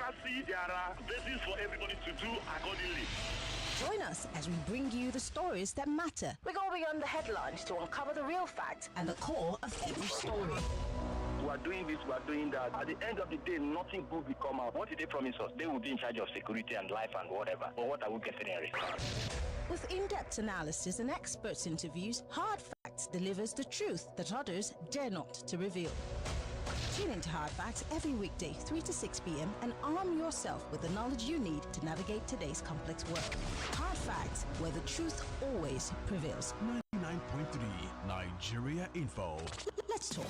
democracy, there are bases for everybody to do accordingly. Join us as we bring you the stories that matter. We go beyond the headlines to uncover the real facts and the core of every story. We are doing this, we are doing that. At the end of the day, nothing good will come out. What did they promise us? They will be in charge of security and life and whatever. But what are we getting in return? With in-depth analysis and experts' interviews, Hard Facts delivers the truth that others dare not to reveal. Tune into Hard Facts every weekday, 3 to 6 p.m. and arm yourself with the knowledge you need to navigate today's complex world. Hard Facts, where the truth always prevails. 99.3 Nigeria Info. Let's talk.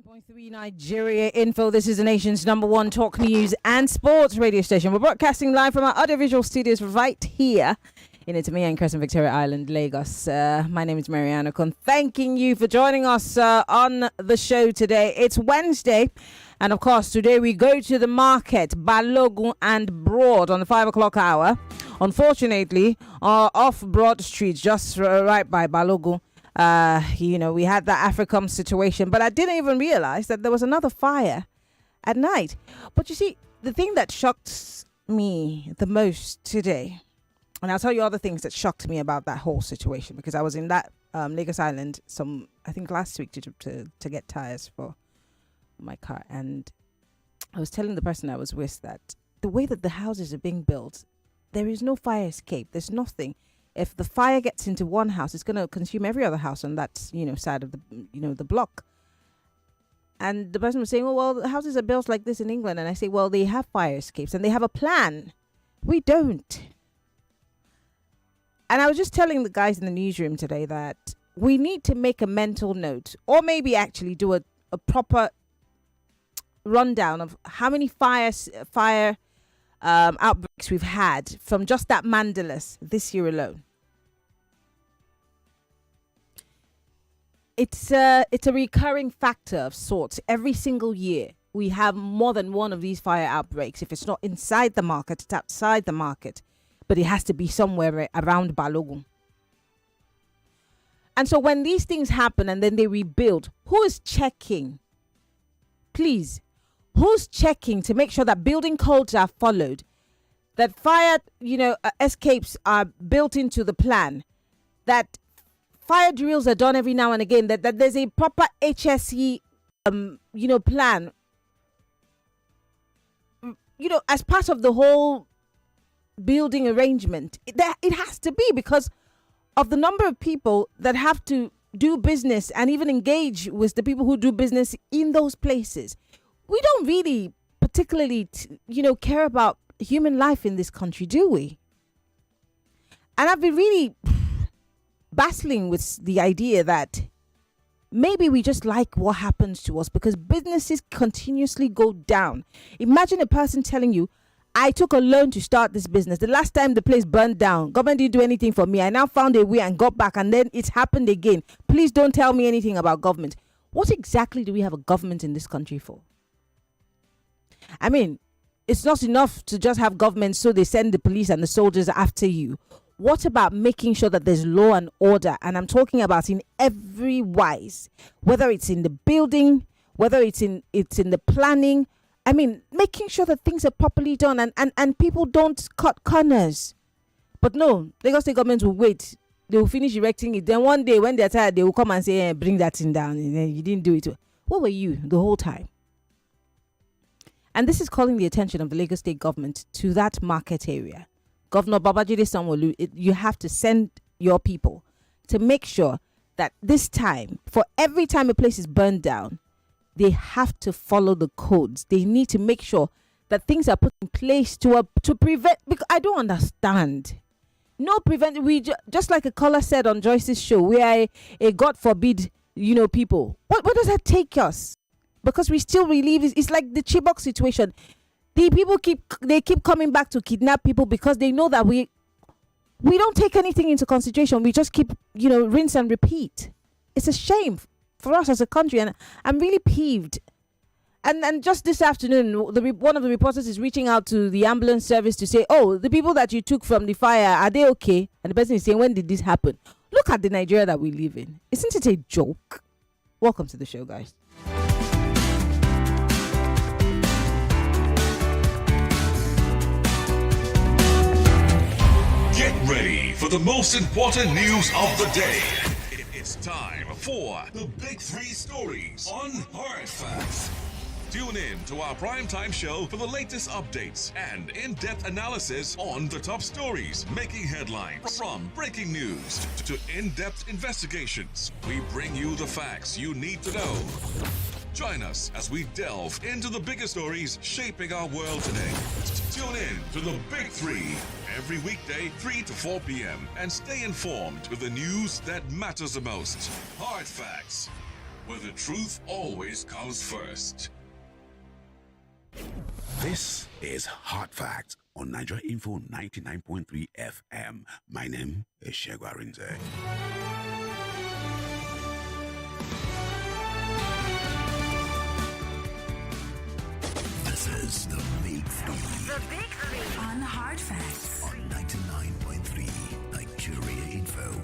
.3 Nigeria Info. This is the nation's #1 talk news and sports radio station. We're broadcasting live from our audiovisual studios right here in Itami and Crescent, Victoria Island, Lagos. My name is Maryann Okon. Thanking you for joining us on the show today. It's Wednesday, and of course today we go to the market, Balogun and Broad on the 5 o'clock hour. Unfortunately, off Broad Street, just right by Balogun. We had that AFRICOM situation, but I didn't even realize that there was another fire at night. But you see, the thing that shocked me the most today, and I'll tell you other things that shocked me about that whole situation, because I was in that Lagos Island I think last week to get tires for my car, and I was telling the person I was with that the way that the houses are being built, there is no fire escape. There's nothing. If the fire gets into one house, it's going to consume every other house on that, side of the block. And the person was saying, oh, well, the houses are built like this in England. And I say, well, they have fire escapes and they have a plan. We don't. And I was just telling the guys in the newsroom today that we need to make a mental note, or maybe actually do a proper rundown of how many fire outbreaks we've had from just that Mandalas this year alone. It's a recurring factor of sorts. Every single year we have more than one of these fire outbreaks. If it's not inside the market, it's outside the market, but it has to be somewhere around Balogun. And so when these things happen and then they rebuild, who is checking? Please. Who's checking to make sure that building codes are followed, that fire, escapes are built into the plan, that fire drills are done every now and again, that there's a proper HSE, plan, as part of the whole building arrangement. It has to be, because of the number of people that have to do business and even engage with the people who do business in those places. We don't really particularly, care about human life in this country, do we? And I've been really battling with the idea that maybe we just like what happens to us because businesses continuously go down. Imagine a person telling you, I took a loan to start this business. The last time the place burned down, government didn't do anything for me. I now found a way and got back, and then it's happened again. Please don't tell me anything about government. What exactly do we have a government in this country for? I mean, it's not enough to just have government so they send the police and the soldiers after you. What about making sure that there's law and order? And I'm talking about in every wise, whether it's in the building, whether it's in the planning. I mean, making sure that things are properly done and people don't cut corners. But no, Lagos State government will wait. They will finish erecting it. Then one day when they're tired, they will come and say, bring that thing down. And then you didn't do it. What were you the whole time? And this is calling the attention of the Lagos State government to that market area. Governor Babajide Sanwo-Olu, you have to send your people to make sure that this time, for every time a place is burned down, they have to follow the codes. They need to make sure that things are put in place to prevent. Because I don't understand. No prevent. Just like a caller said on Joyce's show, we are a God forbid, people. What does that take us? Because we still relieve. It's like the Chibok situation. The people keep coming back to kidnap people because they know that we don't take anything into consideration. We just keep, rinse and repeat. It's a shame for us as a country, and I'm really peeved. And just this afternoon, one of the reporters is reaching out to the ambulance service to say, oh, the people that you took from the fire, are they okay? And the person is saying, when did this happen? Look at the Nigeria that we live in. Isn't it a joke? Welcome to the show, guys. Get ready for the most important news of the day. It's time for the Big Three Stories on Hard Facts. Tune in to our primetime show for the latest updates and in-depth analysis on the top stories making headlines. From breaking news to in-depth investigations, we bring you the facts you need to know. Join us as we delve into the biggest stories shaping our world today. Tune in to the Big Three every weekday, 3 to 4 p.m. and stay informed with the news that matters the most. Hard Facts, where the truth always comes first. This is Hard Facts on Nigeria Info 99.3 FM. My name is Shegwa Rinze. This is the Big Three. The Big Three on Hard Facts on 99.3 Nigeria Info.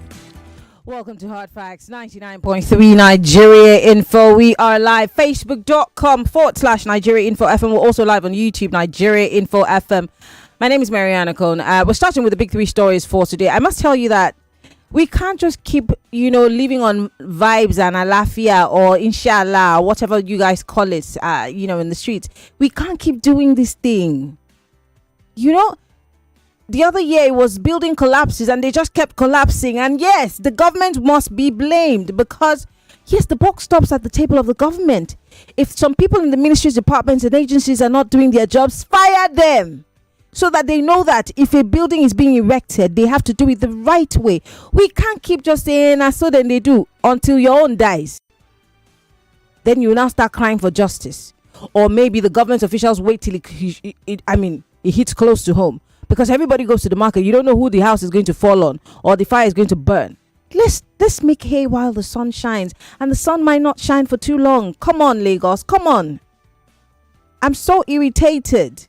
Welcome to Hard Facts 99.3 Nigeria Info. We are live, facebook.com/Nigeria Info FM. We're also live on YouTube, Nigeria Info FM. My name is Maryann Okon. We're starting with the big three stories for today. I must tell you that we can't just keep, living on vibes and alafia or inshallah, or whatever you guys call it, in the streets. We can't keep doing this thing. The other year it was building collapses and they just kept collapsing. And yes, the government must be blamed because, yes, the buck stops at the table of the government. If some people in the ministries, departments and agencies are not doing their jobs, fire them so that they know that if a building is being erected, they have to do it the right way. We can't keep just saying, so then they do until your own dies. Then you now start crying for justice. Or maybe the government officials wait till it hits close to home. Because everybody goes to the market. You don't know who the house is going to fall on or the fire is going to burn. Let's make hay while the sun shines. And the sun might not shine for too long. Come on, Lagos. Come on. I'm so irritated.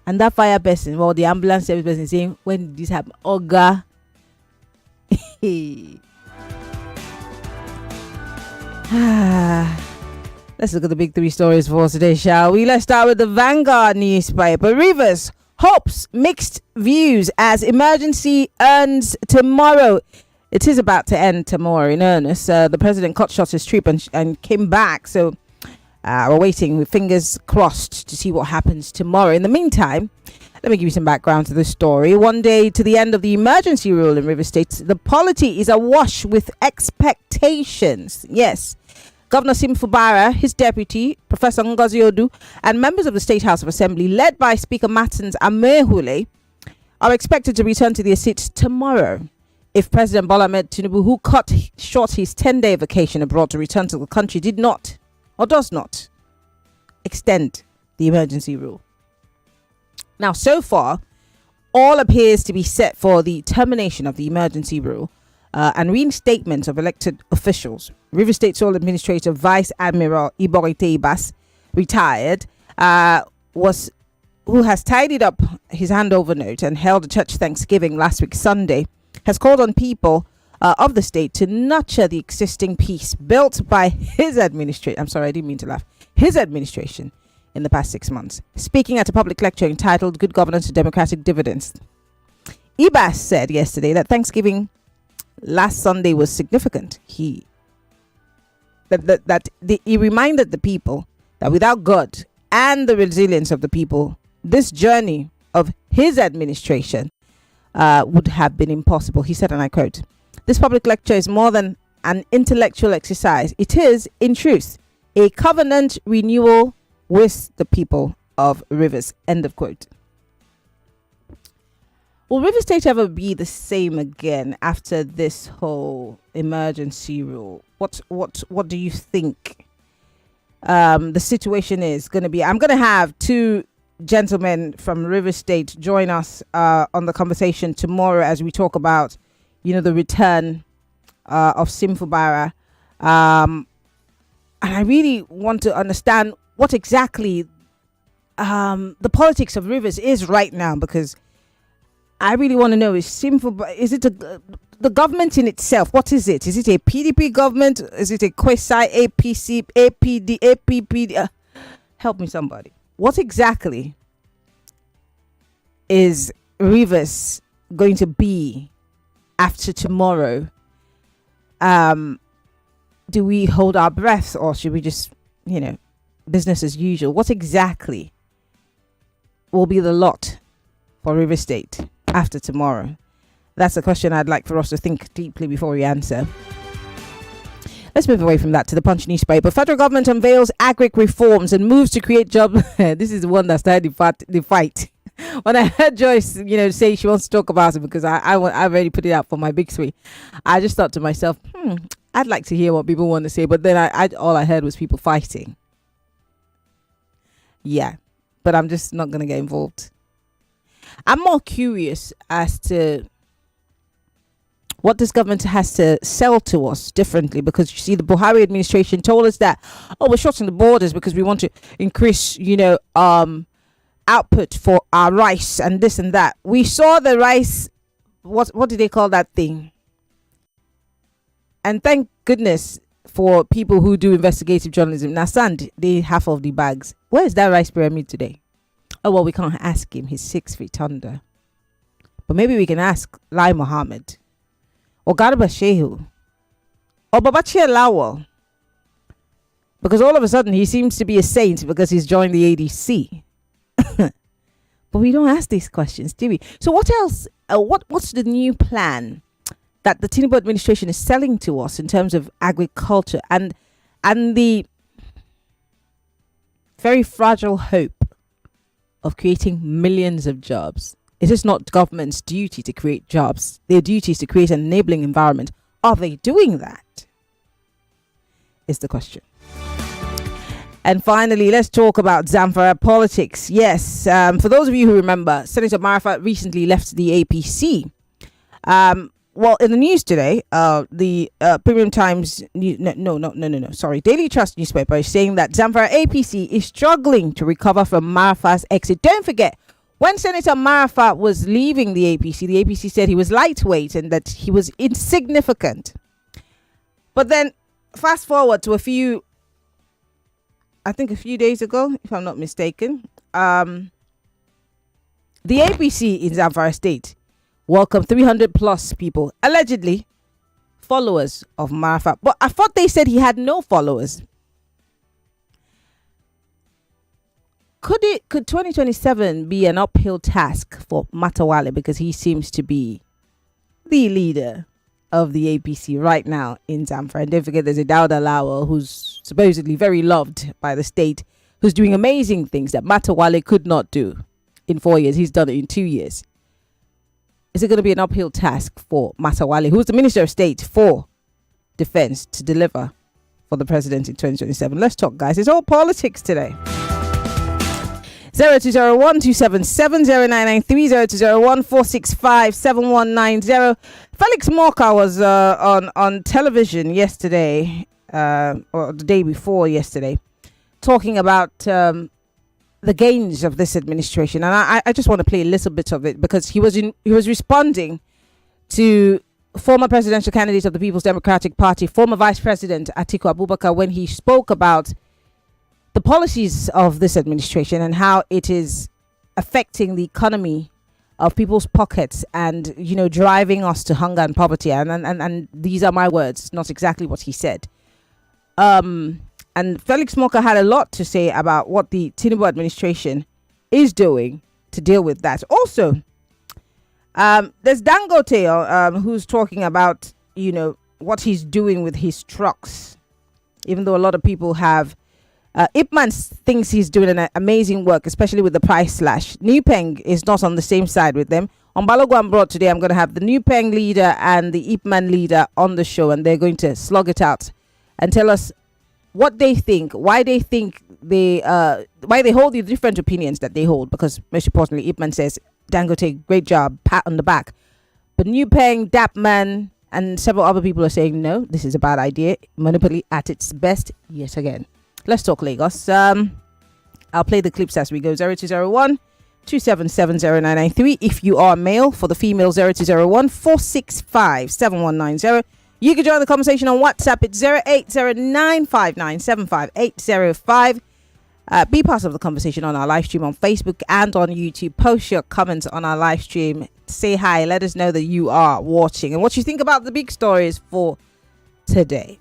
And that fire person, the ambulance service person is saying, when did this happen? Oga. Let's look at the big three stories for today, shall we? Let's start with the Vanguard newspaper. Rivers hopes mixed views as emergency ends tomorrow. It is about to end tomorrow in earnest. The president cut short his trip and came back. So we're waiting with fingers crossed to see what happens tomorrow. In the meantime, let me give you some background to this story. One day to the end of the emergency rule in Rivers State, the polity is awash with expectations. Yes. Governor Sim Fubara, his deputy, Professor Ngozi Odu, and members of the State House of Assembly, led by Speaker Martins Amehule, are expected to return to their seats tomorrow. If President Bola Ahmed Tinubu, who cut short his 10-day vacation abroad to return to the country, did not or does not extend the emergency rule. Now, so far, all appears to be set for the termination of the emergency rule and reinstatement of elected officials. River State Sole Administrator Vice Admiral Iborite Ibas, retired, who has tidied up his handover note and held a church thanksgiving last week Sunday, has called on people of the state to nurture the existing peace built by his administration. I'm sorry, I didn't mean to laugh. His administration in the past 6 months. Speaking at a public lecture entitled Good Governance to Democratic Dividends, Ibas said yesterday that Thanksgiving last Sunday was significant. He reminded the people that without God and the resilience of the people, this journey of his administration would have been impossible. He said, and I quote, "This public lecture is more than an intellectual exercise. It is, in truth, a covenant renewal with the people of Rivers." End of quote. Will River State ever be the same again after this whole emergency rule? What do you think the situation is going to be? I'm going to have two gentlemen from River State join us on the conversation tomorrow as we talk about, the return of Sim Fubara And I really want to understand what exactly the politics of Rivers is right now, because I really want to know. Is simple, but is it the government in itself? What is it? Is it a PDP government? Is it a quasi APC, APD, APPD? Help me, somebody. What exactly is Rivers going to be after tomorrow? Do we hold our breath, or should we just, business as usual? What exactly will be the lot for River State after tomorrow? That's a question I'd like for us to think deeply before we answer. Let's move away from that to the Punch newspaper. Federal government unveils agric reforms and moves to create jobs. This is the one that started the fight. When I heard Joyce, say she wants to talk about it, because I've already put it out for my big three, I just thought to myself, I'd like to hear what people want to say. But then all I heard was people fighting. Yeah, but I'm just not going to get involved. I'm more curious as to what this government has to sell to us differently, because you see, the Buhari administration told us that, we're shutting the borders because we want to increase, output for our rice and this and that. We saw the rice, what do they call that thing? And thank goodness for people who do investigative journalism. Now, Sand, they half of the bags. Where is that rice pyramid today? Oh, well, we can't ask him. He's 6 feet under. But maybe we can ask Lai Mohammed, or Garba Shehu, or Babachir Lawal. Because all of a sudden he seems to be a saint because he's joined the ADC. But we don't ask these questions, do we? So what else? What's the new plan that the Tinubu administration is selling to us in terms of agriculture and the very fragile hope of creating millions of jobs? It is not government's duty to create jobs. Their duty is to create an enabling environment. Are they doing that? Is the question. And finally, let's talk about Zamfara politics. Yes, for those of you who remember, Senator Marafat recently left the APC. Well, in the news today, the Premium Times, Daily Trust newspaper is saying that Zamfara APC is struggling to recover from Marafat's exit. Don't forget, when Senator Marafat was leaving the APC said he was lightweight and that he was insignificant. But then, fast forward to a few days ago, if I'm not mistaken, the APC in Zamfara State welcomed 300 plus people, allegedly followers of Marafat. But I thought they said he had no followers. Could 2027 be an uphill task for Matawale, because he seems to be the leader of the APC right now in Zamfara? And don't forget, there's a Dauda Lawal who's supposedly very loved by the state, who's doing amazing things that Matawale could not do in 4 years. He's done it in 2 years. Is it going to be an uphill task for Matawale, who's the Minister of State for Defense, to deliver for the president in 2027? Let's talk, guys. It's all politics today. 0201-277-0993, 0201-465-7190. Felix Morka was on television yesterday, or the day before yesterday, talking about the gains of this administration, and I just want to play a little bit of it, because he was responding to former presidential candidate of the People's Democratic Party, former Vice President Atiku Abubakar, when he spoke about the policies of this administration and how it is affecting the economy of people's pockets and, driving us to hunger and poverty. And these are my words, not exactly what he said. And Felix Morka had a lot to say about what the Tinubu administration is doing to deal with that. Also, there's Dangote who's talking about, what he's doing with his trucks, even though a lot of people have. Ipman thinks he's doing an amazing work, especially with the price slash. New Peng is not on the same side with them. On Balogun Broad today, I'm going to have the New Peng leader and the Ipman leader on the show, and they're going to slug it out and tell us what they think, why they hold the different opinions that they hold. Because most importantly, Ipman says, Dangote, great job, pat on the back. But New Peng, Dapman, And several other people are saying, no, this is a bad idea. Monopoly at its best yet again. Let's talk Lagos. I'll play the clips as we go. 0201 2770993. If you are male, for the female, 0201 465 7190. You can join the conversation on WhatsApp. It's 08095975805. Be part of the conversation on our live stream on Facebook and on YouTube. Post your comments on our live stream. Say hi. Let us know that you are watching and what you think about the big stories for today.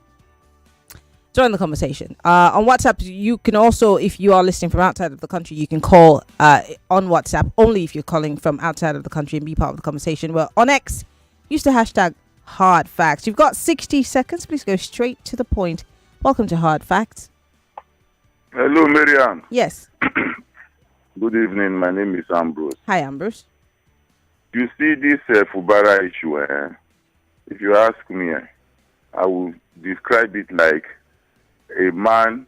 Join the conversation. On WhatsApp, you can also, if you are listening from outside of the country, you can call on WhatsApp only if you're calling from outside of the country and be part of the conversation. Well, on X, use the hashtag Hard Facts. You've got 60 seconds. Please go straight to the point. Welcome to Hard Facts. Hello, Maryann. Yes. Good evening. My name is Ambrose. Hi, Ambrose. You see this Fubara issue, if you ask me, I will describe it like a man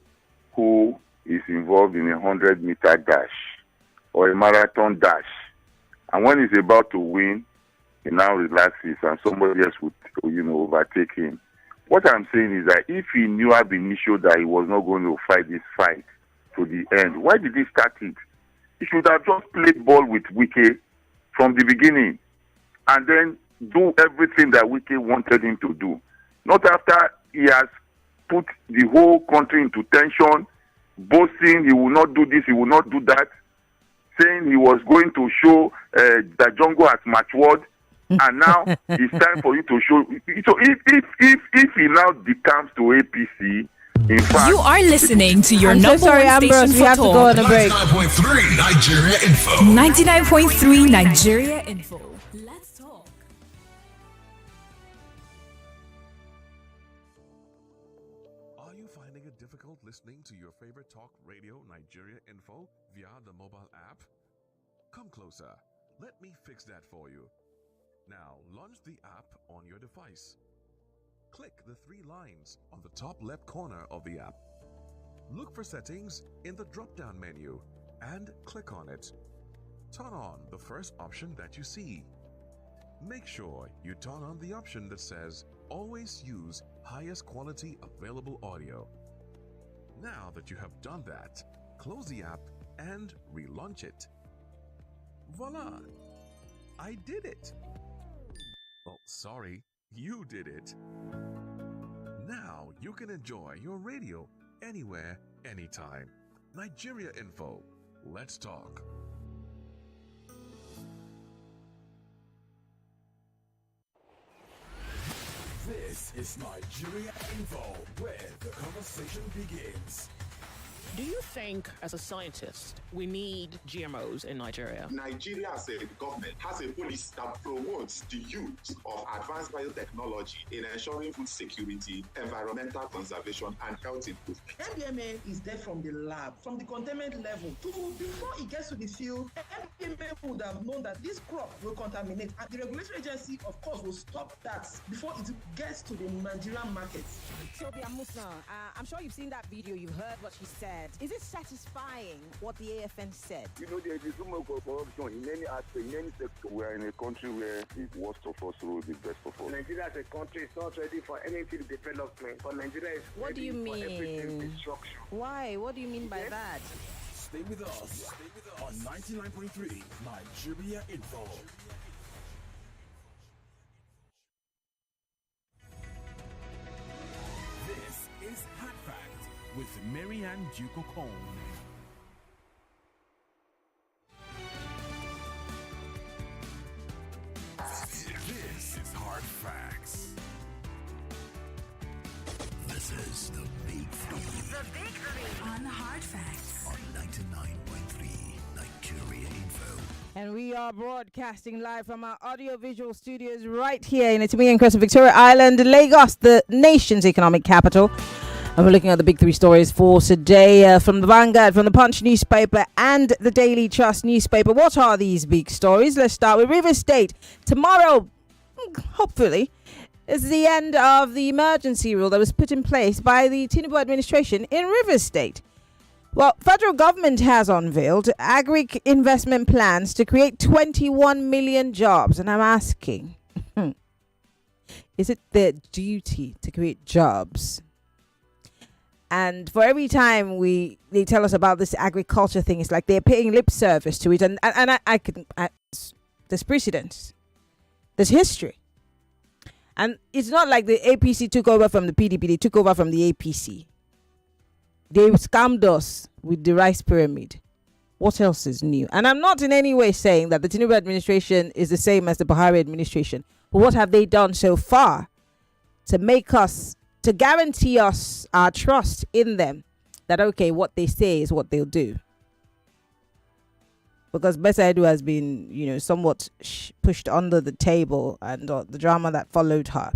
who is involved in a 100-meter dash or a marathon dash. And when he's about to win, he now relaxes and somebody else would, overtake him. What I'm saying is that if he knew ab initio that he was not going to fight this fight to the end, why did he start it? He should have just played ball with Wike from the beginning and then do everything that Wike wanted him to do. Not after he has put the whole country into tension, boasting he will not do this, he will not do that, saying he was going to show that Jongo has matured. And now it's time for you to show. So if he now decamps to APC, in fact, you are listening to your I'm number so sorry, one station Ambrose. We for have to go on talk. a break. 99.3 Nigeria Info. 99.3 Nigeria Info. Let's talk. Are you finding it difficult listening to your favorite talk radio Nigeria Info via the mobile app? Come closer. Let me fix that for you. Now, launch the app on your device. Click the three lines on the top left corner of the app. Look for settings in the drop-down menu and click on it. Turn on the first option that you see. Make sure you turn on the option that says always use highest quality available audio. Now that you have done that, close the app and relaunch it. Voila! I did it! Oh, sorry, you did it. Now you can enjoy your radio anywhere, anytime. Nigeria Info. Let's talk. This is Nigeria Info, where the conversation begins. Do you think, as a scientist, we need GMOs in Nigeria? Nigeria as a government has a policy that promotes the use of advanced biotechnology in ensuring food security, environmental conservation, and health improvement. MDMA is there from the lab, from the containment level. So before it gets to the field, MDMA would have known that this crop will contaminate, and the regulatory agency, of course, will stop that before it gets to the Nigerian market. Sylvia Musa, I'm sure you've seen that video, you've heard what she said. Is it satisfying what the AFN said? there is so much corruption in any aspect, in any sector. We are in a country where the worst of us rule the best of us. Nigeria as a country is not ready for anything development. But Nigeria is what do you mean? Destruction. Why? What do you mean by that? Stay with us on 99.3 Nigeria Info. This is Hot Fact with Maryann Okon. This is Hard Facts. This is the Big Three. The Big Three on Hard Facts on 99.3 Nigeria Info. And we are broadcasting live from our audio-visual studios right here in Itimi and Crescent, Victoria Island, Lagos, the nation's economic capital. And we're looking at the big three stories for today from the Vanguard, from the Punch newspaper and the Daily Trust newspaper. What are these big stories? Let's start with Rivers State. Tomorrow, hopefully, is the end of the emergency rule that was put in place by the Tinubu administration in Rivers State. Well, federal government has unveiled agri investment plans to create 21 million jobs. And I'm asking, Is it their duty to create jobs? And for every time they tell us about this agriculture thing, it's like they're paying lip service to it. And there's precedence. There's history. And it's not like the APC took over from the PDP. They took over from the APC. They scammed us with the rice pyramid. What else is new? And I'm not in any way saying that the Tinubu administration is the same as the Buhari administration. But what have they done so far to guarantee us our trust in them that, okay, what they say is what they'll do? Because Besaidu has been, somewhat pushed under the table and the drama that followed her.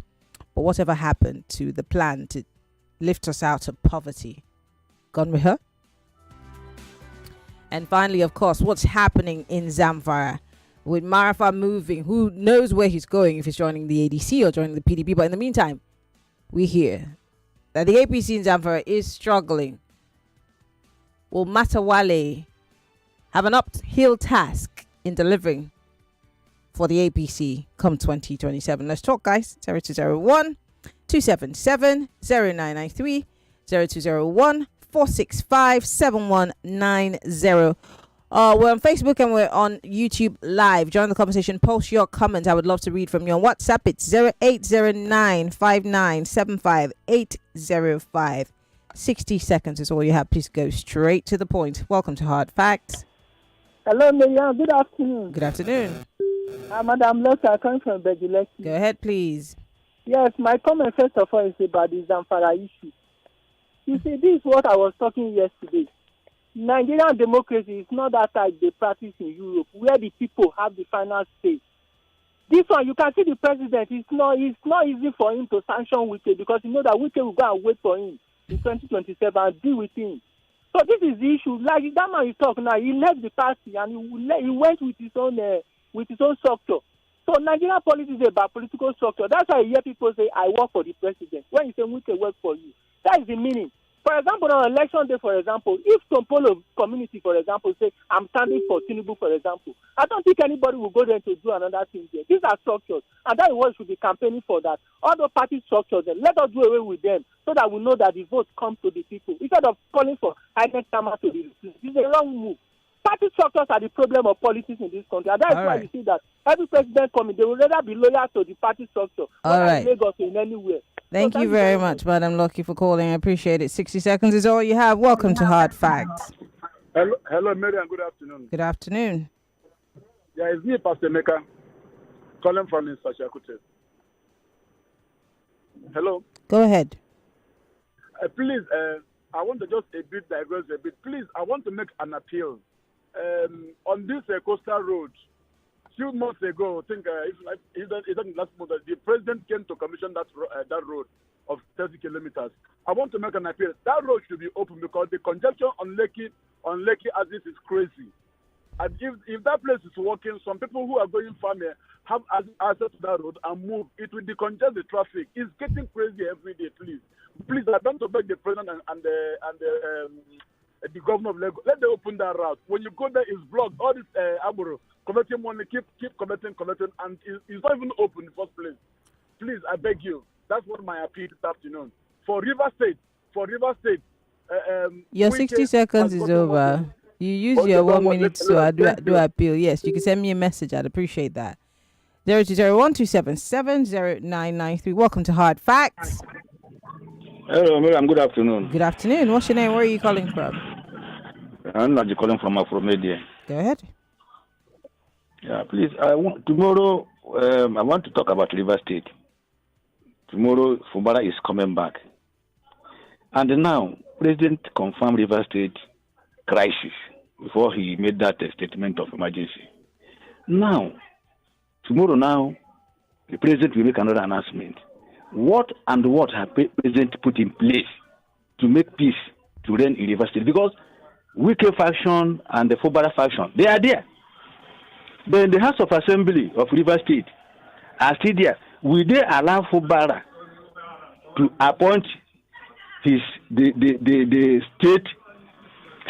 But whatever happened to the plan to lift us out of poverty? Gone with her? And finally, of course, what's happening in Zamfara with Marafa moving? Who knows where he's going, if he's joining the ADC or joining the PDP? But in the meantime, we hear that the APC in Zamfara is struggling. Will Matawale have an uphill task in delivering for the APC come 2027? Let's talk, guys. 0201 277 0993 0201 465 7190. We're on Facebook and we're on YouTube Live. Join the conversation. Post your comments. I would love to read from you. On WhatsApp, it's 0809 5975 805. 60 seconds is all you have. Please go straight to the point. Welcome to Hard Facts. Hello, Maryann. Good afternoon. Good afternoon. Madam Loka, coming from Beduleki. Go ahead, please. Yes, my comment first of all is about the Zamfara issue. You see, this is what I was talking yesterday. Nigerian democracy is not that type they practice in Europe, where the people have the final say. This one, you can see the president. It's not easy for him to sanction Wike, because you know that Wike will go and wait for him in 2027 and deal with him. So this is the issue. Like that man is talking now, he left the party and he went with his own structure. So Nigerian politics is about political structure. That's why you hear people say, "I work for the president." When you say Wike work for you, that is the meaning. For example, on election day, for example, if some polo community, for example, say, "I'm standing for Tinubu," for example, I don't think anybody will go there to do another thing there. These are structures, and that is what should be campaigning for. That all the party structures, then let us do away with them, so that we know that the vote comes to the people instead of calling for Highness Tama to be replaced. It's a wrong move. Party structures are the problem of politics in this country, and that is why you see that every president coming, they will rather be loyal to the party structure, not in Lagos in anywhere. Thank you very much, Madam Lucky, for calling. I appreciate it. 60 seconds is all you have. Welcome to Hard Facts. Hello, Maryann. Good afternoon. Good afternoon. Yeah, it's me, Pastor Meka, calling from Insashakute. Hello. Go ahead. Please, I want to just digress a bit. Please, I want to make an appeal. On this coastal road, few months ago, I think it doesn't last month, the president came to commission that road of 30 kilometers. I want to make an appeal. That road should be open, because the congestion on Lekki as this is crazy. And if that place is working, some people who are going farming have access to that road and move. It will decongest the traffic. It's getting crazy every day. Please, I want to beg the president and the governor of Lagos, let them open that route. When you go there, it's blocked. All this Aburo collecting money, keep collecting, and it's not even open in the first place. Please, I beg you. That's what my appeal this afternoon. For River State. Your 60 seconds is over. You use your 1 minute to do appeal. Yes, you can send me a message. I'd appreciate that. 0201277093. Welcome to Hard Facts. Hello, Miriam. Good afternoon. Good afternoon. What's your name? Where are you calling from? I'm not calling from Afromedia. Go ahead. Yeah, please. Tomorrow, I want to talk about River State. Tomorrow, Fubara is coming back. And now, President confirmed River State crisis before he made that statement of emergency. Now, tomorrow, the President will make another announcement. What have President put in place to make peace to reign in River State? Because Wike faction and the Fubara faction, they are there. Then the House of Assembly of River State are still there. Will they allow Fubara to appoint the state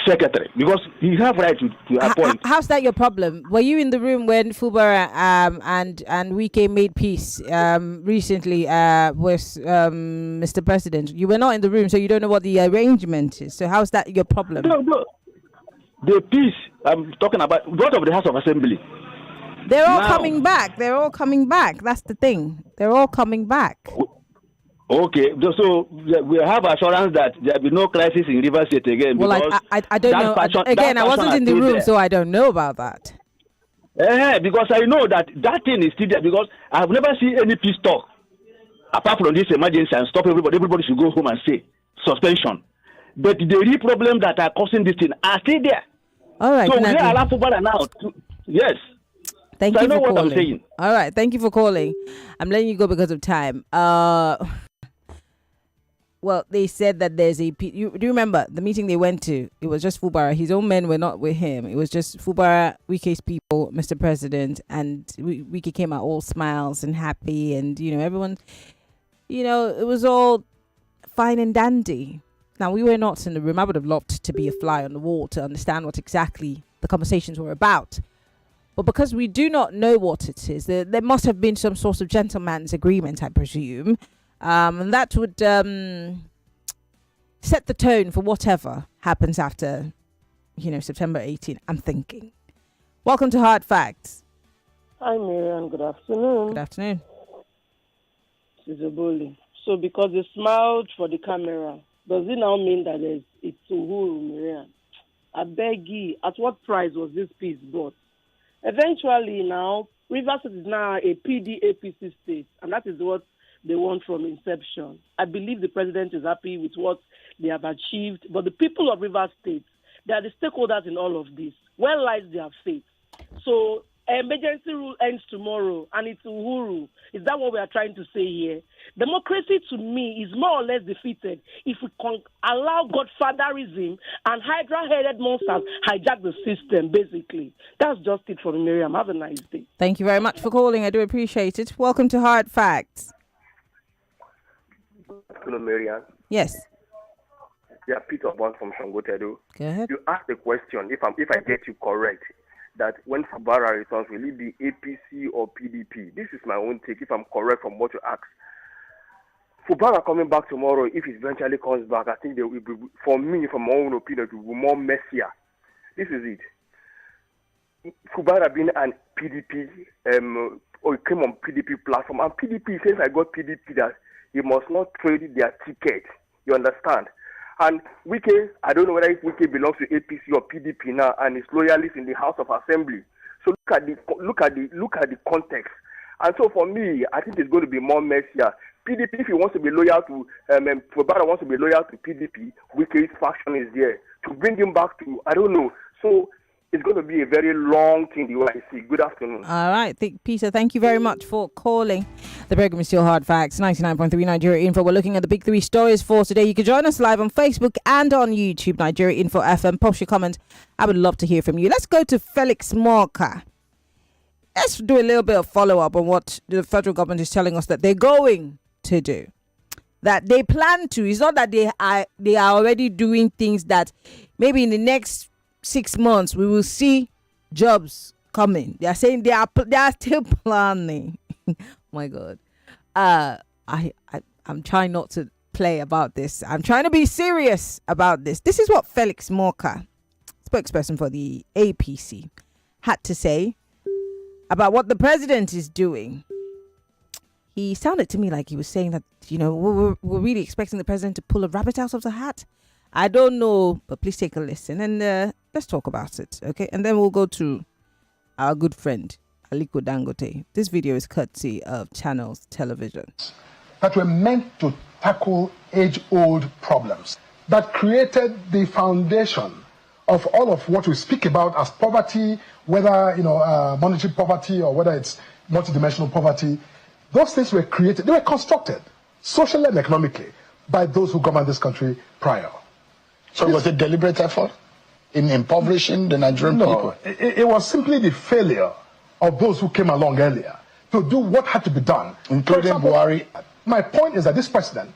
secretary because you have right to appoint. How's that your problem? Were you in the room when Fubara and Wike made peace recently with Mr. President? You were not in the room, so you don't know what the arrangement is. So how's that your problem? No. The peace I'm talking about, what of the House of Assembly? They're all coming back. They're all coming back. That's the thing. They're all coming back. Okay, so we have assurance that there will be no crisis in Rivers State again. Well, I don't know. Again, I wasn't in the room, so I don't know about that. Because I know that thing is still there because I've never seen any peace talk apart from this emergency and stop everybody. Everybody should go home and say suspension. But the real problem that are causing this thing are still there. All right. So we are allowed to now. Yes. Thank you for calling. What I'm saying. All right. Thank you for calling. I'm letting you go because of time. Well, they said that there's do you remember the meeting they went to? It was just Fubara. His own men were not with him. It was just Fubara, Wike's people, Mr. President, and Wike came out all smiles and happy, and everyone, it was all fine and dandy. Now, we were not in the room. I would have loved to be a fly on the wall to understand what exactly the conversations were about. But because we do not know what it is, there must have been some sort of gentleman's agreement, I presume. And that would set the tone for whatever happens after, September 18. I'm thinking. Welcome to Hard Facts. Hi, Maryann. Good afternoon. Good afternoon. This is a bully. So because they smiled for the camera, does it now mean that it's Uhuru, Maryann? I beg you, at what price was this piece bought? Eventually now, Rivers is now a PD-APC state, and that is what they want from inception. I believe the president is happy with what they have achieved, but the people of Rivers State, they are the stakeholders in all of this. Where lies their fate? So emergency rule ends tomorrow, and it's Uhuru. Is that what we are trying to say here? Democracy, to me, is more or less defeated if we can allow godfatherism and hydra-headed monsters hijack the system, basically. That's just it for Miriam. Have a nice day. Thank you very much for calling. I do appreciate it. Welcome to Hard Facts. Hello, Maryann. Yes. Yeah, Peter Bond from Shangotedo. Go ahead. You asked the question, if I get you correct, that when Fubara returns, will it be APC or PDP? This is my own take, if I'm correct from what you asked. Fubara coming back tomorrow, if he eventually comes back, I think they will be, for me, from my own opinion, it will be more messier. This is it. Fubara being an PDP, or it came on PDP platform, and PDP, since I got PDP, that he must not trade their ticket. You understand? And Wike, I don't know whether if Wike belongs to APC or PDP now, and is loyalist in the House of Assembly. So look at the context. And so for me, I think it's going to be more messier. PDP, if he wants to be loyal to, Fubara wants to be loyal to PDP, Wike's faction is there to bring him back to, I don't know. So it's going to be a very long thing, the way I see. Good afternoon. All right, Peter, thank you very much for calling. The program is still Hard Facts, 99.3 Nigeria Info. We're looking at the big three stories for today. You can join us live on Facebook and on YouTube, Nigeria Info FM. Post your comment. I would love to hear from you. Let's go to Felix Morka. Let's do a little bit of follow-up on what the federal government is telling us that they're going to do. That they plan to. It's not that they are already doing things that maybe in the next 6 months we will see jobs coming. They are saying they are still planning. My God, I'm trying not to play about this. I'm trying to be serious about this. This is what Felix Morka, spokesperson for the APC, had to say about what the president is doing. He sounded to me like he was saying that, we're really expecting the president to pull a rabbit out of the hat. I don't know, but please take a listen and let's talk about it, okay? And then we'll go to our good friend, Aliko Dangote. This video is courtesy of Channels Television. That were meant to tackle age-old problems that created the foundation of all of what we speak about as poverty, whether monetary poverty or whether it's multidimensional poverty. Those things were created, they were constructed socially and economically by those who governed this country prior. So was it a deliberate effort in impoverishing the Nigerian people? It was simply the failure of those who came along earlier to do what had to be done. Including Buhari. My point is that this president,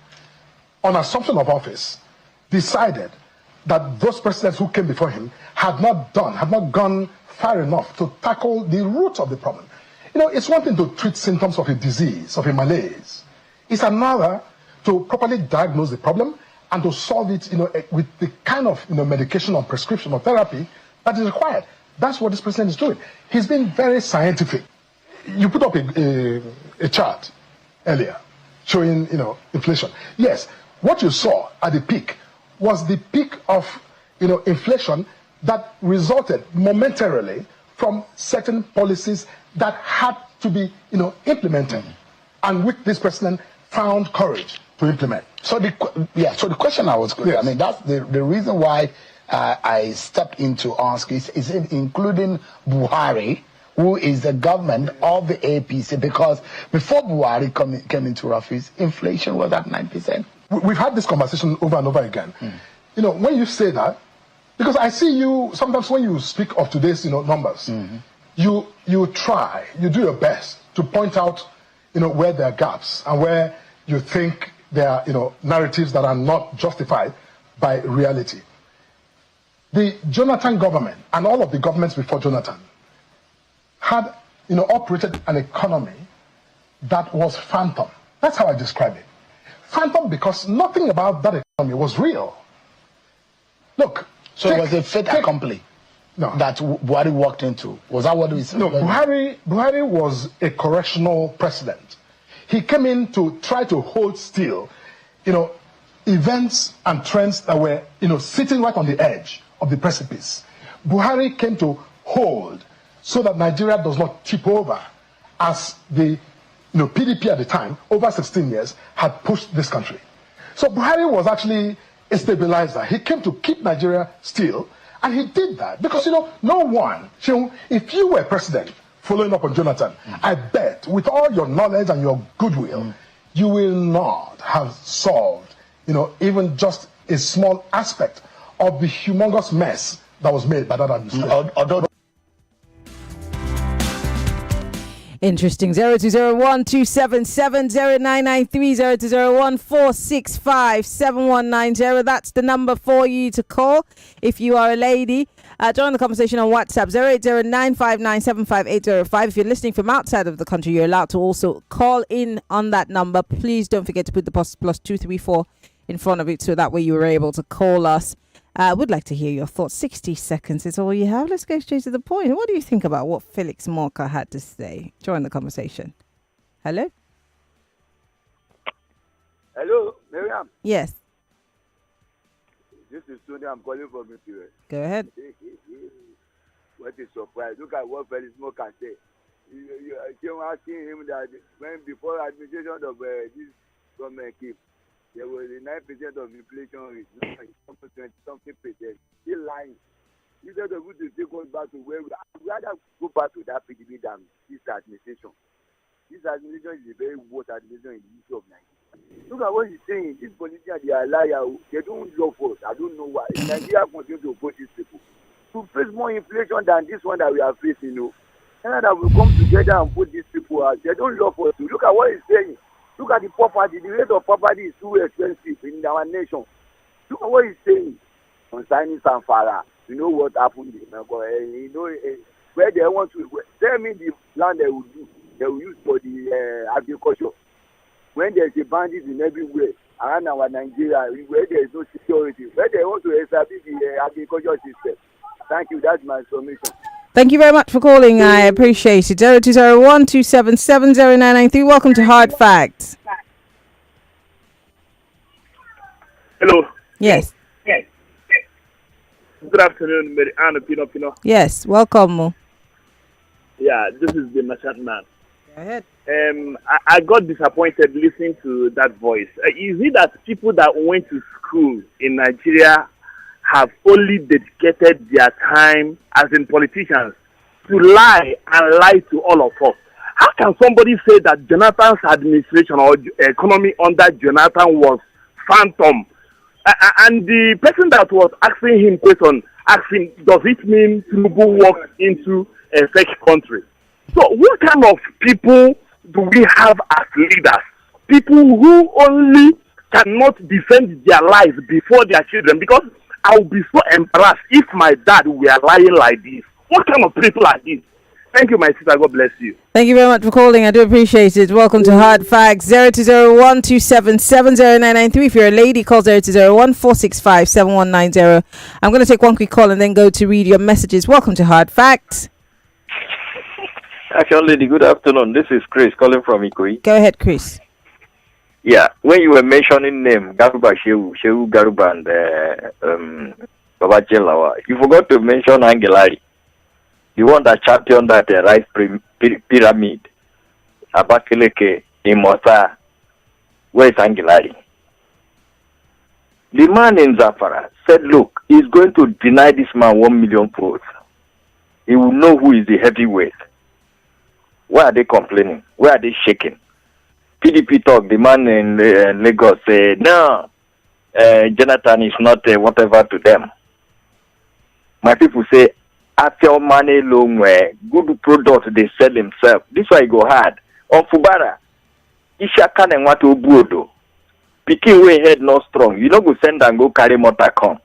on assumption of office, decided that those presidents who came before him had not gone far enough to tackle the root of the problem. It's one thing to treat symptoms of a disease, of a malaise. It's another to properly diagnose the problem and to solve it, with the kind of, medication or prescription or therapy that is required. That's what this president is doing. He's been very scientific. You put up a chart earlier showing, inflation. Yes, what you saw at the peak was the peak of, inflation that resulted momentarily from certain policies that had to be, implemented, and which this president found courage to implement. So the question I was going, I mean, that's the reason why I stepped in to ask is it including Buhari, who is the government of the APC, because before Buhari came into office, inflation was at 9%. We've had this conversation over and over again. When you say that, because I see you sometimes when you speak of today's numbers, you do your best to point out where there are gaps and where you think there are narratives that are not justified by reality. The Jonathan government and all of the governments before Jonathan had operated an economy that was phantom. That's how I describe it. Phantom because nothing about that economy was real. Look. So it was a fait accompli that Buhari walked into. Was that what we said? No, Buhari was a correctional president. He came in to try to hold still, events and trends that were, sitting right on the edge of the precipice. Buhari came to hold so that Nigeria does not tip over as the PDP at the time, over 16 years, had pushed this country. So Buhari was actually a stabilizer. He came to keep Nigeria still, and he did that because, no one, if you were president, following up on Jonathan, I bet with all your knowledge and your goodwill, you will not have solved, even just a small aspect of the humongous mess that was made by that administration. Interesting. 0201-277-0993, That's the number for you to call if you are a lady. Join the conversation on WhatsApp 08095975805. If you're listening from outside of the country, you're allowed to also call in on that number. Please don't forget to put the +234 in front of it so that way you were able to call us. I would like to hear your thoughts. 60 seconds is all you have. Let's go straight to the point. What do you think about what Felix Morka had to say? Join the conversation. Hello? Hello, Maryann. Yes. This is Tony. I'm calling from Nigeria. Go ahead. What a surprise. Look at what Felix Morka said. You asking him that when before administration of this government came, there was a 9% of inflation rate, now it's 20-something percent. Still lying. Instead of to take us back to where I'd rather go back to that PDP than this administration. This administration is a very worst administration in the history of Nigeria. Look at what he's saying. These politicians, they are liars. They don't love us. I don't know why. Nigeria continues to oppose these people. To face more inflation than this one that we are facing, and that we come together and put these people out. They don't love us. Look at what he's saying. Look at the poverty. The rate of poverty is too expensive in our nation. Look at what he's saying concerning Sanfara. You know what happened in where they want to tell me the land they will use for the agriculture. When there's a bandit in everywhere around our Nigeria, where there is no security, where they want to establish the agriculture system. Thank you. That's my submission. Thank you very much for calling. I appreciate it. 0201-277-0993. Welcome to Hard Facts. Hello. Yes. Good afternoon, Maryann Okon. Yes, welcome. Yeah, this is the merchant man. Go ahead. I got disappointed listening to that voice. Is it that people that went to school in Nigeria have only dedicated their time, as in politicians, to lie to all of us? How can somebody say that Jonathan's administration or economy under Jonathan was phantom? And the person that was asking him question, asking, does it mean Tinubu walked into a fake country? So what kind of people do we have as leaders? People who only cannot defend their lives before their children, because I would be so embarrassed if my dad were lying like this. What kind of people are these? Thank you, my sister. God bless you. Thank you very much for calling. I do appreciate it. Welcome to Hard Facts. 020127709993. If you're a lady, call 020146579190. I'm going to take one quick call and then go to read your messages. Welcome to Hard Facts. Action lady, good afternoon. This is Chris calling from Ikoyi. Go ahead, Chris. Yeah, when you were mentioning name Garuba Shehu Garuba and Baba Jelawa, you forgot to mention Angelari, the one that championed that rice pyramid, Abakaleke in Mosa. Where is Angelari? The man in Zafara said, look, he's going to deny this man 1 million votes. He will know who is the heavyweight. Why are they complaining? Why are they shaking? PDP talk, the man in Lagos say, no, Jonathan is not whatever to them. My people say, after money long way, good product they sell themselves. This why go hard. On Fubara, Ishaka and what Obuodo. Picking way head not strong. You know go send and go carry motor come.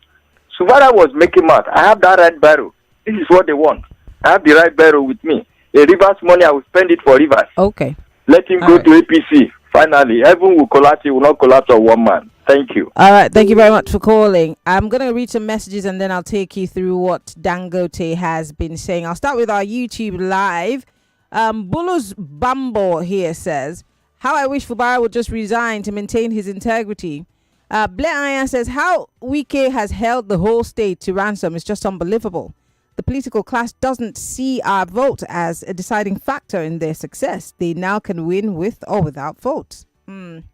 Fubara was making math. I have that right barrel. This is what they want. I have the right barrel with me. A Rivers money, I will spend it for Rivers. Okay. Let him go to APC. Finally, heaven will collapse. He will not collapse on one man. Thank you. All right. Thank you very much for calling. I'm going to read some messages and then I'll take you through what Dangote has been saying. I'll start with our YouTube live. Bulus Bambo here says, how I wish Fubara would just resign to maintain his integrity. Blair Iron says, how Wike has held the whole state to ransom is just unbelievable. The political class doesn't see our vote as a deciding factor in their success. They now can win with or without votes. And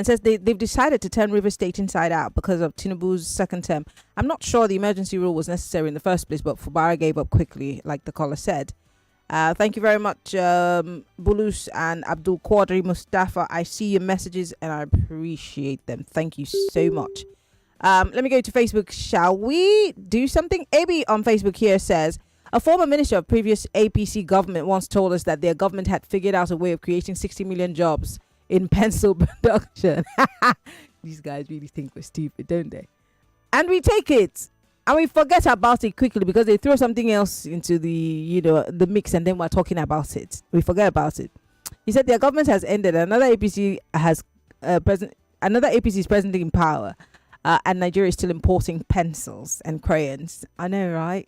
says they've decided to turn River State inside out because of Tinubu's second term. I'm not sure the emergency rule was necessary in the first place, but Fubara gave up quickly, like the caller said. Thank you very much, Bulus and Abdul Quadri Mustafa. I see your messages and I appreciate them. Thank you so much. Let me go to Facebook. Shall we do something? AB on Facebook here says, a former minister of previous APC government once told us that their government had figured out a way of creating 60 million jobs in pencil production. These guys really think we're stupid, don't they? And we take it and we forget about it quickly because they throw something else into the mix and then we're talking about it. We forget about it. He said their government has ended. Another APC is presently in power. And Nigeria is still importing pencils and crayons. I know, right?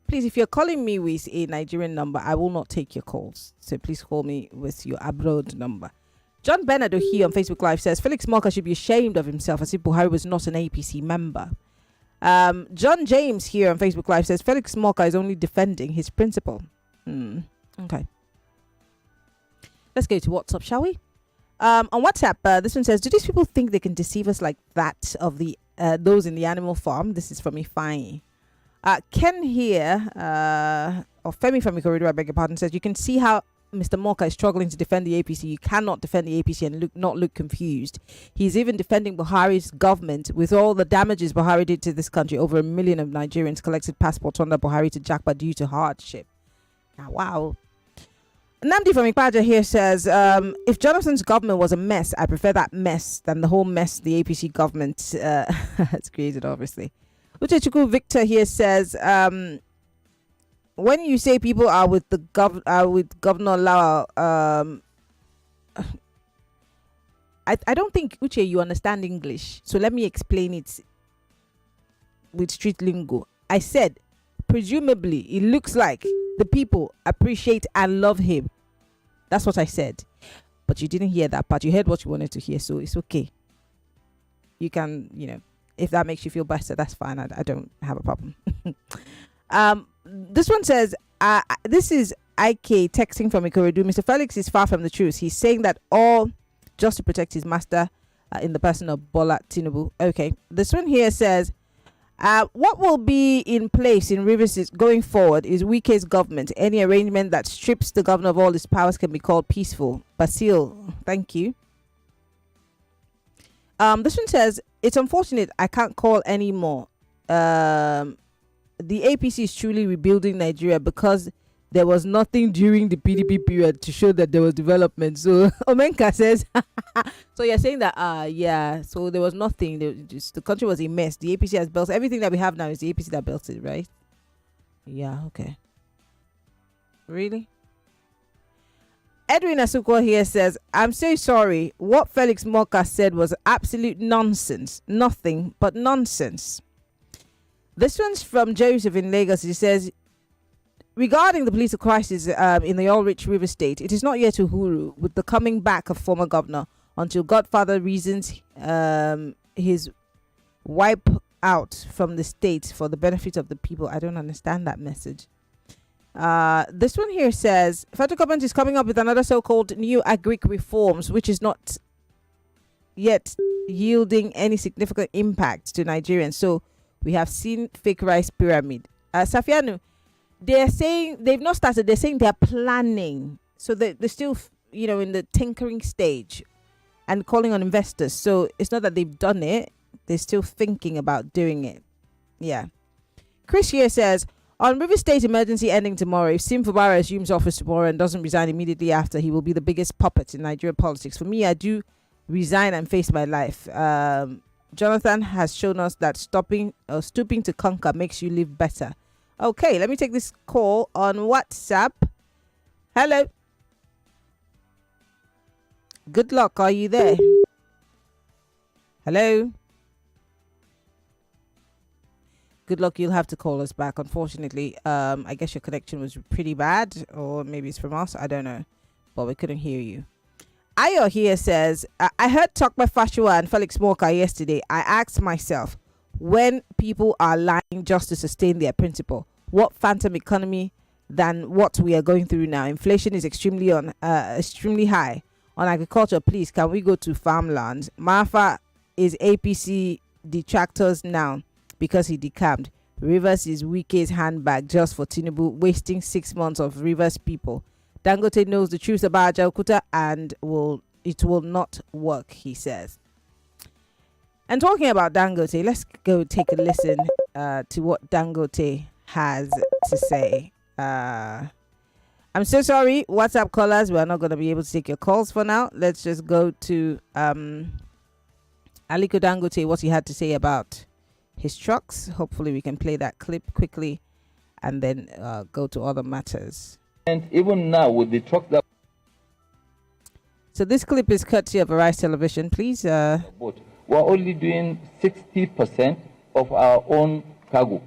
Please, if you're calling me with a Nigerian number, I will not take your calls. So please call me with your abroad number. John Bernardo here on Facebook Live says, Felix Morka should be ashamed of himself as if Buhari was not an APC member. John James here on Facebook Live says, Felix Morka is only defending his principle. Okay. Let's go to WhatsApp, shall we? On WhatsApp, this one says, do these people think they can deceive us like that of the those in the animal farm? This is from Ifeanyi. Ken here, or Femi from Ikorodu, I beg your pardon, says, you can see how Mr. Morka is struggling to defend the APC. You cannot defend the APC and not look confused. He's even defending Buhari's government with all the damages Buhari did to this country. Over 1 million of Nigerians collected passports under Buhari to Japa due to hardship. Now, wow. Namdi from Ikpaja here says, if Jonathan's government was a mess, I prefer that mess than the whole mess the APC government has created, obviously. Uchechukwu Victor here says, when you say people are with the with Governor Lawal, I don't think, Uche, you understand English. So let me explain it with street lingo. I said, presumably, it looks like the people appreciate and love him. That's what I said. But you didn't hear that part. You heard what you wanted to hear, so it's okay. You can, if that makes you feel better, that's fine. I don't have a problem. This one says, this is IK texting from Ikorodu. Mr. Felix is far from the truth. He's saying that all just to protect his master in the person of Bola Tinubu. Okay. This one here says, what will be in place in Rivers going forward is Wike's government. Any arrangement that strips the governor of all his powers can be called peaceful. Basil, thank you. This one says, it's unfortunate I can't call anymore. The APC is truly rebuilding Nigeria because there was nothing during the PDP period to show that there was development. So Omenka says, so you're saying that, yeah, so there was nothing. The country was a mess. The APC has built everything that we have now is the APC that built it, right? Yeah, okay. Really? Edwin Asuko here says, I'm so sorry. What Felix Morka said was absolute nonsense. Nothing but nonsense. This one's from Joseph in Lagos. He says, regarding the political crisis in the oil-rich River State, it is not yet Uhuru with the coming back of former governor until Godfather reasons his wipe out from the state for the benefit of the people. I don't understand that message. This one here says, federal government is coming up with another so-called new agric reforms, which is not yet yielding any significant impact to Nigerians. So we have seen fake rice pyramid. Safianu, they're saying they've not started. They're saying they're planning. So they're still, in the tinkering stage and calling on investors. So it's not that they've done it. They're still thinking about doing it. Yeah. Chris here says, on River State emergency ending tomorrow, if Sim Fubara assumes office tomorrow and doesn't resign immediately after, he will be the biggest puppet in Nigerian politics. For me, I do resign and face my life. Jonathan has shown us that stooping to conquer makes you live better. Okay, let me take this call on WhatsApp. Hello. Good luck. Are you there? Hello. Good luck. You'll have to call us back. Unfortunately, I guess your connection was pretty bad, or maybe it's from us. I don't know, but we couldn't hear you. Ayo here says, I heard talk by Fashua and Felix Morka yesterday. I asked myself, when people are lying just to sustain their principle, what phantom economy than what we are going through now? Inflation is extremely high. On agriculture, please, can we go to farmland? Mafa is APC detractors now because he decamped. Rivers is Wike's handbag just for Tinubu, wasting 6 months of Rivers people. Dangote knows the truth about Ajaokuta and it will not work, he says. And talking about Dangote, let's go take a listen to what Dangote has to say. I'm so sorry, WhatsApp callers, we are not going to be able to take your calls for now. Let's just go to Aliko Dangote, what he had to say about his trucks. Hopefully we can play that clip quickly and then go to other matters. And even now with the truck that... So this clip is courtesy of Arise Television, please. We're only doing 60% of our own cargo.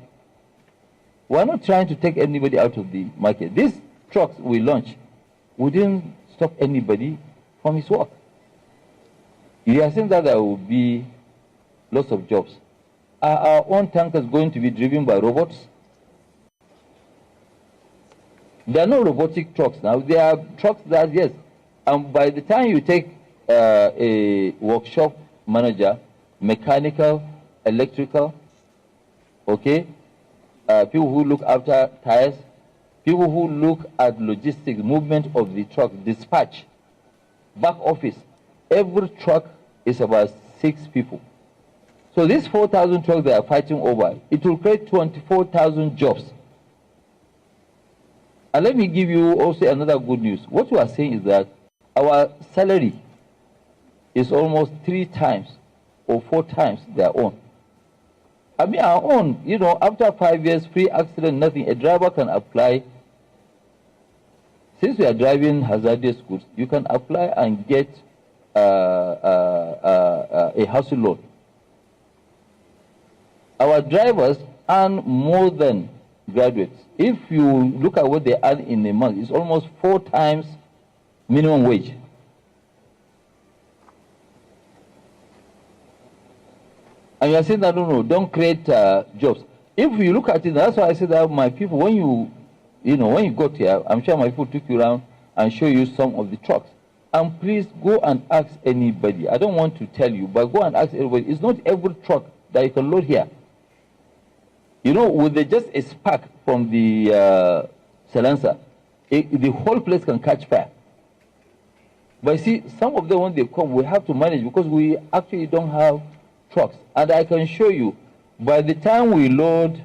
We're not trying to take anybody out of the market. These trucks we launch, we didn't stop anybody from his work. You are saying that there will be lots of jobs. Are our own tankers going to be driven by robots? There are no robotic trucks now. There are trucks that, yes, and by the time you take a workshop manager, mechanical, electrical, okay, people who look after tires, people who look at logistics, movement of the truck, dispatch, back office, every truck is about 6 people. So these 4,000 trucks they are fighting over, it will create 24,000 jobs. And let me give you also another good news. What we are saying is that our salary is almost 3 times or 4 times their own. I mean, our own, after 5 years, free accident, nothing, a driver can apply. Since we are driving hazardous goods, you can apply and get a housing loan. Our drivers earn more than graduates. If you look at what they earn in a month, it's almost 4 times minimum wage. And you are saying that, no, don't create jobs. If you look at it, that's why I said that my people, when you got here, I'm sure my people took you around and show you some of the trucks. And please go and ask anybody. I don't want to tell you, but go and ask everybody. It's not every truck that you can load here. With just a spark from the silencer, the whole place can catch fire. But see, some of them, when they come, we have to manage because we actually don't have trucks. And I can show you, by the time we load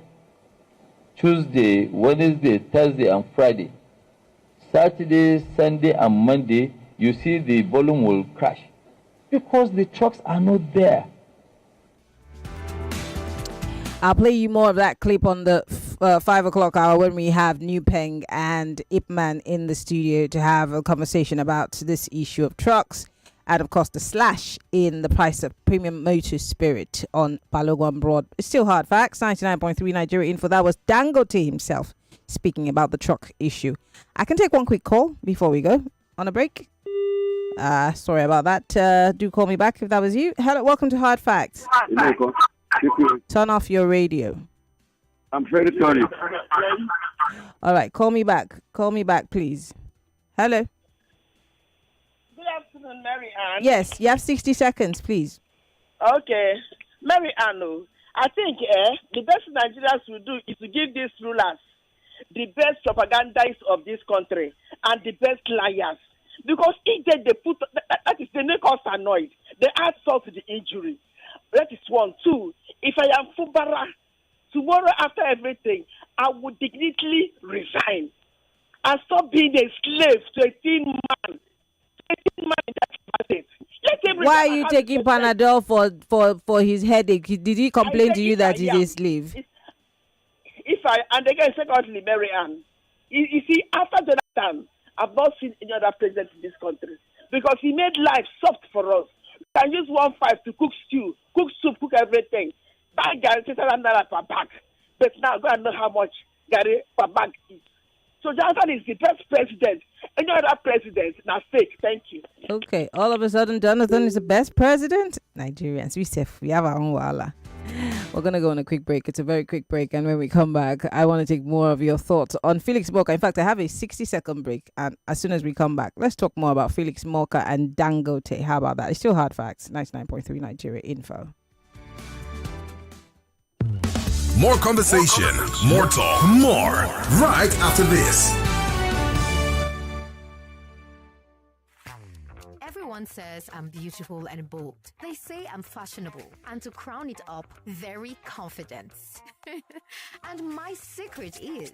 Tuesday, Wednesday, Thursday, and Friday, Saturday, Sunday, and Monday, you see the volume will crash because the trucks are not there. I'll play you more of that clip on the 5 o'clock hour when we have New Peng and Ipman in the studio to have a conversation about this issue of trucks and, of course, the slash in the price of premium motor spirit on Balogun Broad. It's still hard facts. 99.3 Nigeria Info. That was Dangote himself speaking about the truck issue. I can take one quick call before we go on a break. Sorry about that. Do call me back if that was you. Hello, welcome to Hard Facts. Turn off your radio. I'm very sorry. All right, call me back. Call me back, please. Hello. Good afternoon, Maryann. Yes, you have 60 seconds, please. Okay. Maryann, I think the best Nigerians will do is to give these rulers the best propagandists of this country and the best liars. Because if they put, that is, they make us annoyed. They add salt to the injury. That is one. Two, if I am Fubara, tomorrow after everything, I would dignitally resign and stop being a slave to a thin man. In that state. Why are you taking Panadol for his headache? Did he complain to you that he's a slave? And again, secondly, Maryann, you see, after Jonathan, I've not seen any other president in this country because he made life soft for us. You can use 1.5 to cook stew, cook soup, cook everything. Buy Gary $600 per bag. But now go and know how much Gary per bag is. So Jonathan is the best president. Any other president, now fake. Thank you. Okay, all of a sudden Jonathan is the best president? Nigerians, we have our own wala. We're going to go on a quick break. It's a very quick break. And when we come back, I want to take more of your thoughts on Felix Morka. In fact, I have a 60-second break. And as soon as we come back, let's talk more about Felix Morka and Dangote. How about that? It's still Hard Facts. 99.3 Nigeria Info. More conversation, more talk, more right after this. Everyone says I'm beautiful and bold. They say I'm fashionable. And to crown it up, very confident. And my secret is...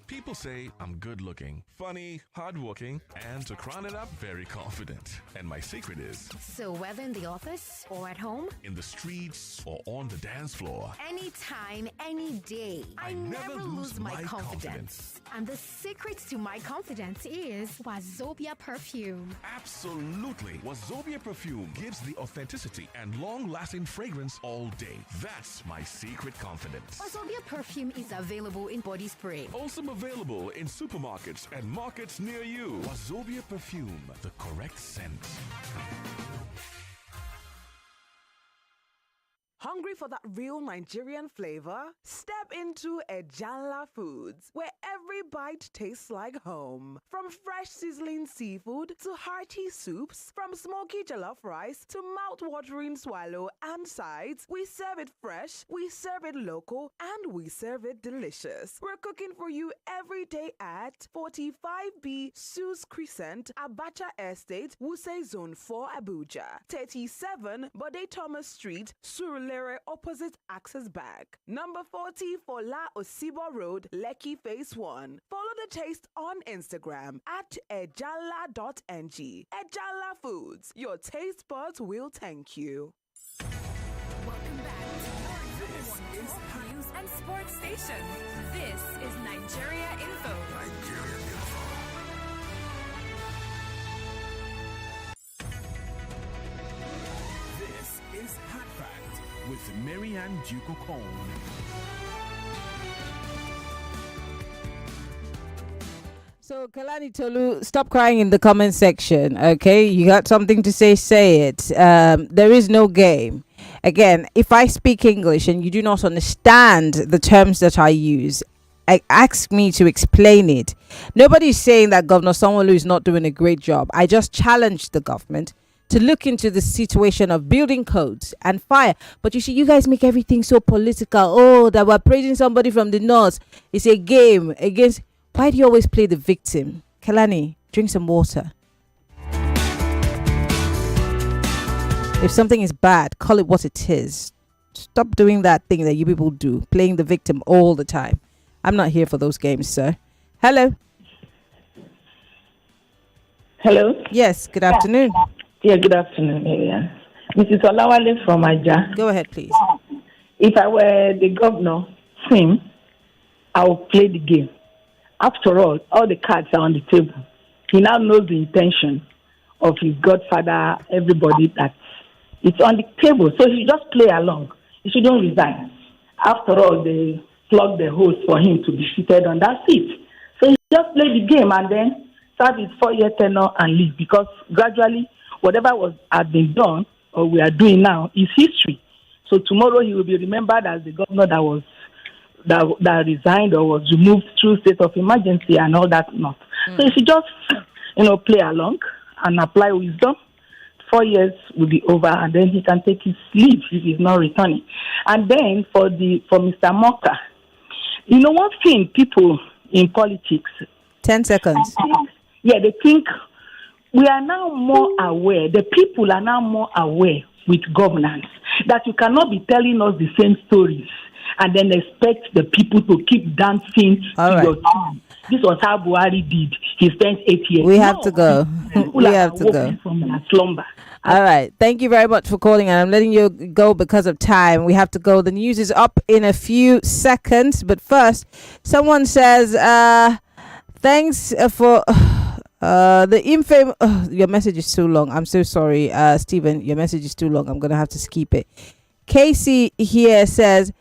People say I'm good looking, funny, hardworking, and to crown it up, very confident. And my secret is... So whether in the office or at home, in the streets or on the dance floor, anytime, any day, I never lose my confidence. And the secret to my confidence is Wazobia perfume. Absolutely. Wazobia perfume gives the authenticity and long-lasting fragrance all day. That's my secret confidence. Wazobia perfume is available in body spray. Also available in supermarkets and markets near you. Wazobia perfume, the correct scent. Hungry for that real Nigerian flavor? Step into Ejala Foods, where every bite tastes like home. From fresh sizzling seafood to hearty soups, from smoky jollof rice to mouth-watering swallow and sides, we serve it fresh, we serve it local, and we serve it delicious. We're cooking for you every day at 45B Suze Crescent, Abacha Estate, Wuse Zone 4, Abuja. 37 Bode Thomas Street, Surulere opposite Access Bank. Number 40 Fola Osibo Road, Lekki Phase 1. Follow the taste on Instagram at ejala.ng. Ejala Foods, your taste buds will thank you. Welcome back to your news and sports station. This is Nigeria Info. This is Hot Fact with Maryann Okon. So, Kalani Tolu, stop crying in the comment section, okay? You got something to say it. There is no game. Again, if I speak English and you do not understand the terms that I use, ask me to explain it. Nobody's saying that Governor Sanwo-Olu is not doing a great job. I just challenged the government to look into the situation of building codes and fire. But you see, you guys make everything so political. Oh, that we're praising somebody from the north. It's a game against... Why do you always play the victim? Kalani, drink some water. If something is bad, call it what it is. Stop doing that thing that you people do, playing the victim all the time. I'm not here for those games, sir. Hello. Hello? Yes, good afternoon. Yeah, good afternoon, Marianne. Mrs. Olawale from Aja. Go ahead, please. If I were the governor, I would play the game. After all the cards are on the table. He now knows the intention of his godfather, everybody that it's on the table. So he should just play along. He shouldn't resign. After all, they plugged the holes for him to be seated on that seat. So he just play the game and then serve his 4-year tenure and leave, because gradually whatever had been done or we are doing now is history. So tomorrow he will be remembered as the governor that resigned or was removed through state of emergency and all that. So he should just play along and apply wisdom. 4 years will be over and then he can take his leave if he's not returning. And then for Mr. Morka, one thing people in politics, 10 seconds. They think we are now more aware, the people are now more aware with governance, that you cannot be telling us the same stories and then expect the people to keep dancing to your tune. This was how Buhari did. He spent 8 years. We have to go. We have to go. From their slumber. All right. Thank you very much for calling, and I'm letting you go because of time. We have to go. The news is up in a few seconds, but first, someone says, thanks for the info. Your message is too long. I'm so sorry, Stephen. Your message is too long. I'm going to have to skip it. Casey here says,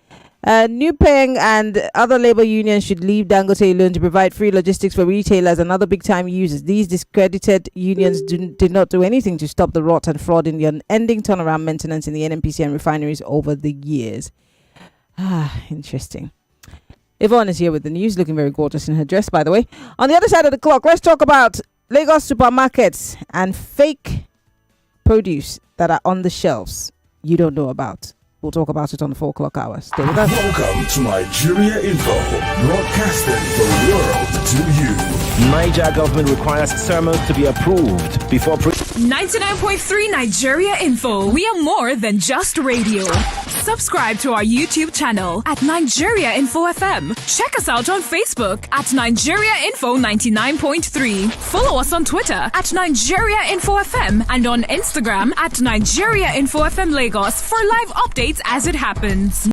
Nupeng and other labor unions should leave Dangote alone to provide free logistics for retailers and other big-time users. These discredited unions did not do anything to stop the rot and fraud in the unending turnaround maintenance in the NNPC and refineries over the years. Interesting. Yvonne is here with the news, looking very gorgeous in her dress, by the way. On the other side of the clock, let's talk about Lagos supermarkets and fake produce that are on the shelves you don't know about. We'll talk about it on the 4 o'clock hour. Stay with us. Welcome to Nigeria Info, broadcasting the world to you. Niger government requires sermons to be approved before... 99.3 Nigeria Info. We are more than just radio. Subscribe to our YouTube channel at Nigeria Info FM. Check us out on Facebook at Nigeria Info 99.3. Follow us on Twitter at Nigeria Info FM and on Instagram at Nigeria Info FM Lagos for live updates as it happens.